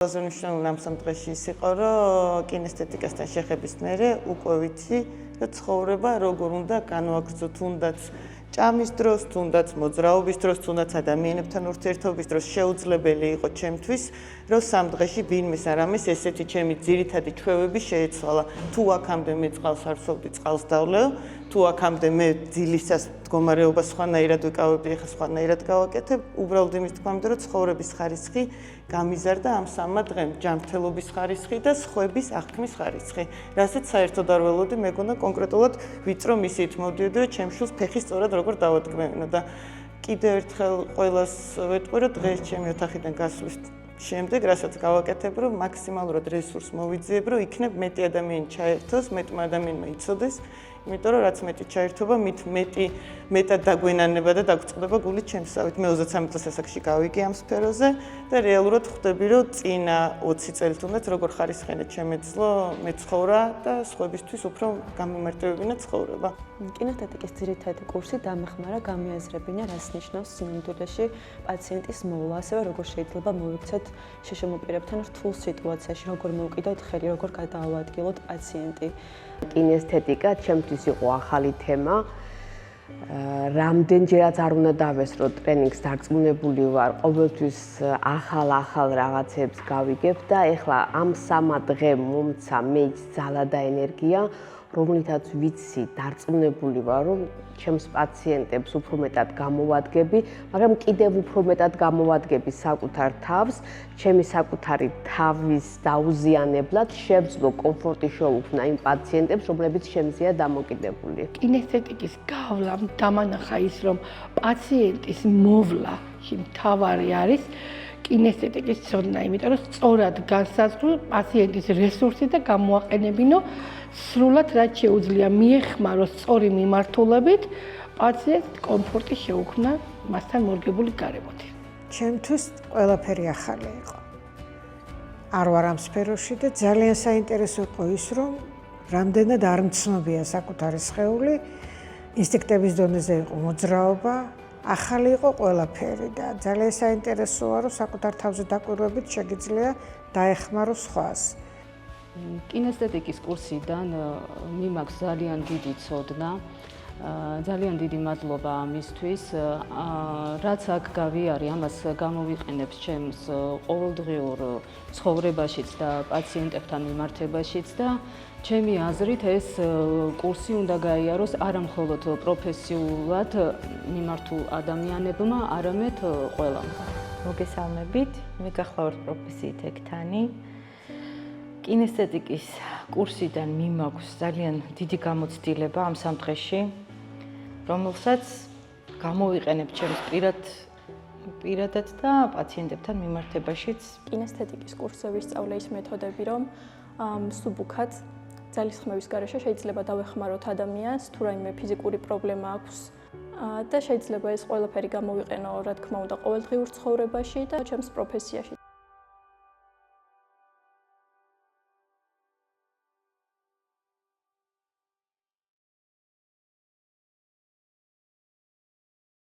Ნიშნული ამ დღეში ის იყო, რომ კინესთეტიკასთან შეხების მერე უკვე ვიცი, რომ ცხოვრება როგორ უნდა განვაგრძო, თუნდაც ჭამის დროს, თუნდაც მოძრაობის დროს, თუნდაც ადამიანებთან ურთიერთობის დროს შეუძლებელი იყო ჩემთვის, რომ სამ დღეში ვინმეს არამის ესეთი ჩემი ძირითადი ჩვევები შეეცვალა. თუ აქამდე მე წყალს არ ვსვავდი, წყალს დავლევ, თუ აქამდე მე დილისას მდგომარეობას სხვანაირად ვიკავებდი, ახლა სხვანაირად გავაკეთებ, უბრალოდ იმის თქმამდე, რომ ცხოვრების ხარისხი გამიზარდა ამ სამმა დღემ, ჯანმრთელობის ხარისხი და სხვების აღქმის ხარისხი. რასაც საერთოდ არ ველოდი, მეგონა კონკრეტულად ვიწრო მისით მოდიოდი, რომ ჩემ შვილს ფეხი სწორად როგორ დავადგმევინო და კიდევ ერთხელ ყველას ვეტყვი, რომ დღეს ჩემი ოთახიდან გასვლის შემდეგ, რასაც გავაკეთებ, რომ მაქსიმალურად რესურს მოვიძიებ, რომ იქნებ მეტი ადამიანი ჩაერთოს, მეტმა ადამიანმა იცოდეს, იმიტომ რომ რაც მეტი ჩაერთობა, მით მეტად დაგვენანება და დაგვწყდება გული ჩემსავით. მე 33 წელს ასაკში გავიგე ამ სფეროზე და რეალურად ხვდები, რომ წინა 20 წელი თუნდაც როგორ ხარისხენად შემეძლო მეცხოვრა და სხვებისთვის უფრო გამომარტივებინა ცხოვრება. კინესთეტიკის ძირითადი კურსი დამეხმარა გამიაზრებინა, რას ნიშნავს სინამდვილეში პაციენტის მოვლა, ასევე როგორ შეიძლება მოვიქცეთ შეშემოპირებთან რთულ სიტუაციაში, როგორ მოვკიდოთ ხელი, როგორ გადაავადგილოთ პაციენტი. კინესთეტიკა ჩემთვის იყო ახალი თემა. რამდენჯერაც არ უნდა დავესრო ტრენინგს დარწმუნებული ვარ, ყოველთვის ახალ რაღაცებს გავიგებ და ეხლა ამ სამა დღე მომცა მე ძალა და ენერგია, რომლითაც ვიცი, დარწმუნებული ვარ, რომ ჩემს პაციენტებს უფრო მეტად გამოვადგები, მაგრამ კიდევ უფრო მეტად გამოვადგები საკუთარ თავს, ჩემი საკუთარი თავის დაუზიანებლად შევძლო კომფორტი შეუქმნა იმ პაციენტებს, რომლებიც შემზეა დამოკიდებული. კინესთეტიკის გავლამ დამანახა ის, რომ პაციენტის მოვლა მთავარი არის კინესთეტიკის ცოდნა, იმიტომ რომ სწორად განსაზღვრულ პაციენტის რესურსი და გამოაყენებინო სრულად რაც შეუძლია მიეხმაროს სწორი მიმართულებით პაციენტს კომფორტი შეუქმნა მასთან მორგებული გარემოთი. ჩემთვის ყველაფერი ახალი იყო. არ ვარ ამ სფეროში და ძალიან საინტერესო იყო ის, რომ რამდენად არ მცნობია საკუთარი სხეული, ინსტინქტების დონეზე იყო მოძრაობა, ახალი იყო ყველაფერი და ძალიან საინტერესოა, რომ საკუთარ თავზე დაკვირვებით შეგიძლია დაეხმარო სხვას. კინესთეტიკის კურსიდან მიმაქვს ძალიან დიდი ცოდნა, ძალიან დიდი მადლობა ამისთვის, რაც აქ გავიარე, ამას გამოვიყენებს ჩემს ყოველდღიურ ცხოვრებაშიც და პაციენტებთან მიმართებაშიც და ჩემი აზრით ეს კურსი უნდა გაიაროს არა მხოლოდ პროფესიულად მიმართულ ადამიანებმა, არამედ ყველამ. მოგესალმებით, მე გახლავართ პროფესიით ექთანი. კინესთეტიკის კურსიდან მიმაქვს ძალიან დიდი გამოცდილება ამ სამ დღეში, რომელსაც გამოვიყენებ ჩემს პირადად და პაციენტებთან მიმართებაშიც. კინესთეტიკის კურსზე ვისწავლე ის მეთოდები, რომ მსუბუქად ძალისხმევის გარეშე შეიძლება დავეხმაროთ ადამიანს, თუ რაიმე ფიზიკური პრობლემა აქვს და შეიძლება ეს ყველაფერი გამოვიყენო, რა თქმა უნდა, ყოველდღიურ ცხოვრებაში და ჩემს პროფესიაში.